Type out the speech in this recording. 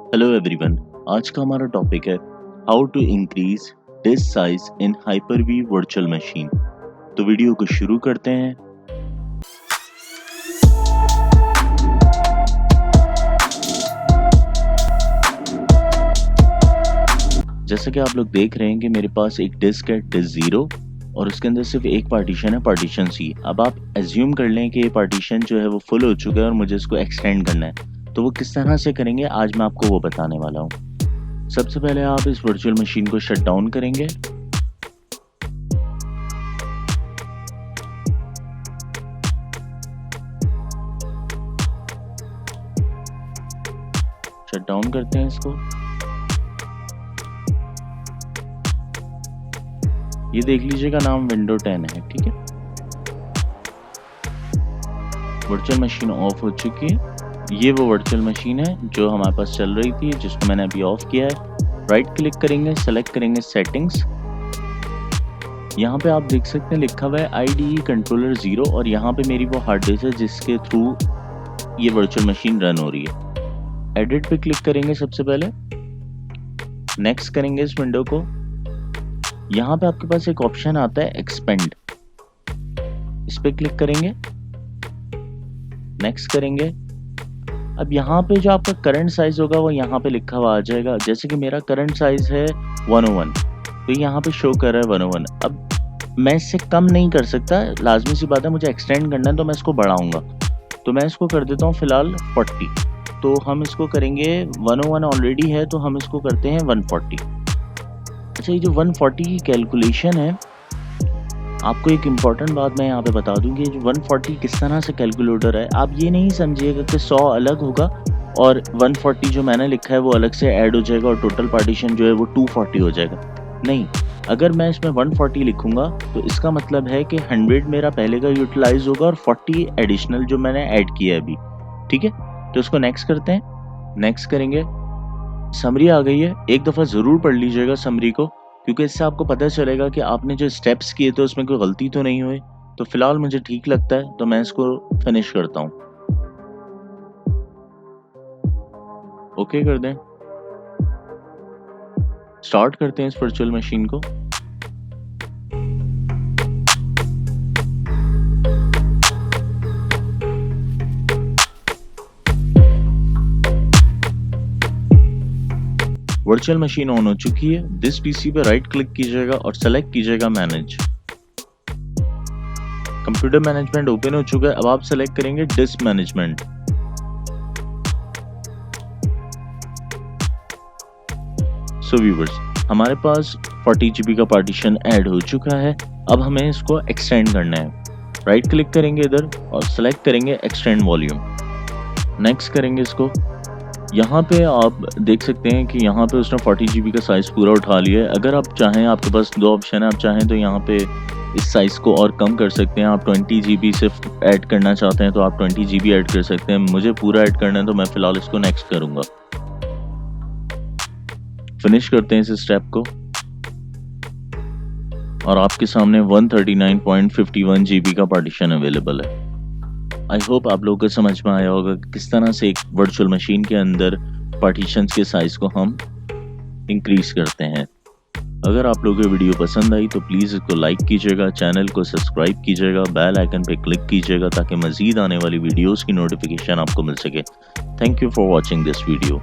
Hello everyone. आज का हमारा टॉपिक है how to increase disk size in Hyper V virtual machine. तो वीडियो को शुरू करते हैं। जैसा कि आप लोग देख रहे हैं कि मेरे पास एक डिस्क है डिस्क 0 और उसके अंदर सिर्फ एक पार्टीशन है पार्टीशन C। अब आप एज्यूम कर लें कि ये पार्टीशन जो है वो फुल हो चुका है और मुझे इसको एक्सटेंड करना है। तो वो किस तरह से करेंगे आज मैं आपको वो बताने वाला हूँ। सबसे पहले आप इस वर्चुअल मशीन को शट डाउन करेंगे। शट डाउन करते हैं इसको। ये देख लीजिएगा नाम विंडो 10 है, ठीक है। वर्चुअल मशीन ऑफ हो चुकी है। ये वो वर्चुअल मशीन है जो हमारे पास चल रही थी, जिसको मैंने अभी ऑफ किया है। राइट क्लिक करेंगे, सेलेक्ट करेंगे सेटिंग्स। यहाँ पे आप देख सकते हैं लिखा हुआ है IDE कंट्रोलर 0 और यहाँ पे मेरी वो हार्ड डिस्क है जिसके थ्रू ये वर्चुअल मशीन रन हो रही है। एडिट पे क्लिक करेंगे सबसे पहले, नेक्स्ट करेंगे इस विंडो को। यहाँ पे आपके पास एक ऑप्शन आता है एक्सपेंड, इस पे क्लिक करेंगे, नेक्स्ट करेंगे। अब यहाँ पे जो आपका करंट साइज होगा वो यहाँ पे लिखा हुआ आ जाएगा। जैसे कि मेरा करंट साइज है 101, तो यहाँ पे शो कर रहा है 101। अब मैं इससे कम नहीं कर सकता, लाजमी सी बात है, मुझे एक्सटेंड करना है तो मैं इसको बढ़ाऊंगा। तो मैं इसको कर देता हूँ फिलहाल 40। तो हम इसको करेंगे, 101 ऑलरेडी है तो हम इसको करते हैं 140। अच्छा, ये जो 140 की कैलकुलेशन है, आपको एक इम्पॉर्टेंट बात मैं यहाँ पे बता दूँ कि जो 140 किस तरह से कैलकुलेटर है। आप ये नहीं समझिएगा कि 100 अलग होगा और 140 जो मैंने लिखा है वो अलग से ऐड हो जाएगा और टोटल पार्टीशन जो है वो 240 हो जाएगा। नहीं, अगर मैं इसमें 140 लिखूंगा तो इसका मतलब है कि 100 मेरा पहले का यूटिलाइज होगा और 40 एडिशनल जो मैंने ऐड किया है अभी, ठीक है। तो इसको नेक्स्ट करते हैं, नेक्स्ट करेंगे। समरी आ गई है, एक दफ़ा ज़रूर पढ़ लीजिएगा समरी को, क्योंकि इससे आपको पता चलेगा कि आपने जो स्टेप्स किए थे उसमें कोई गलती तो नहीं हुई। तो फिलहाल मुझे ठीक लगता है तो मैं इसको फिनिश करता हूँ। ओके कर दें, स्टार्ट करते हैं इस वर्चुअल मशीन को। वर्चुअल मशीन ऑन हो चुकी है। दिस पीसी पे राइट क्लिक कीजिएगा और सेलेक्ट कीजिएगा मैनेज। कंप्यूटर मैनेजमेंट ओपन हो चुका है। अब आप सेलेक्ट करेंगे डिस्क मैनेजमेंट। सो व्यूअर्स, हमारे पास 40 GB का पार्टीशन ऐड हो चुका है। अब हमें इसको एक्सटेंड करना है। राइट क्लिक करेंगे इधर और सेलेक्ट करेंगे एक्सटेंड वॉल्यूम, नेक्स्ट करेंगे इसको। यहाँ पे आप देख सकते हैं कि यहाँ पे उसने 40 GB का साइज़ पूरा उठा लिया है। अगर आप चाहें, आपके पास दो ऑप्शन है, आप चाहें तो यहाँ पे इस साइज़ को और कम कर सकते हैं। आप 20 GB सिर्फ ऐड करना चाहते हैं तो आप 20 GB ऐड कर सकते हैं। मुझे पूरा ऐड करना है तो मैं फ़िलहाल इसको नेक्स्ट करूँगा। फिनिश करते हैं इस स्टेप को और आपके सामने 139.51 GB का पार्टीशन अवेलेबल है। आई होप आप लोगों को समझ में आया होगा कि किस तरह से एक वर्चुअल मशीन के अंदर पार्टीशंस के साइज को हम इंक्रीज करते हैं। अगर आप लोगों को वीडियो पसंद आई तो प्लीज़ इसको लाइक कीजिएगा, चैनल को सब्सक्राइब कीजिएगा, बेल आइकन पे क्लिक कीजिएगा ताकि मज़ीद आने वाली वीडियोस की नोटिफिकेशन आपको मिल सके। Thank you for watching this video.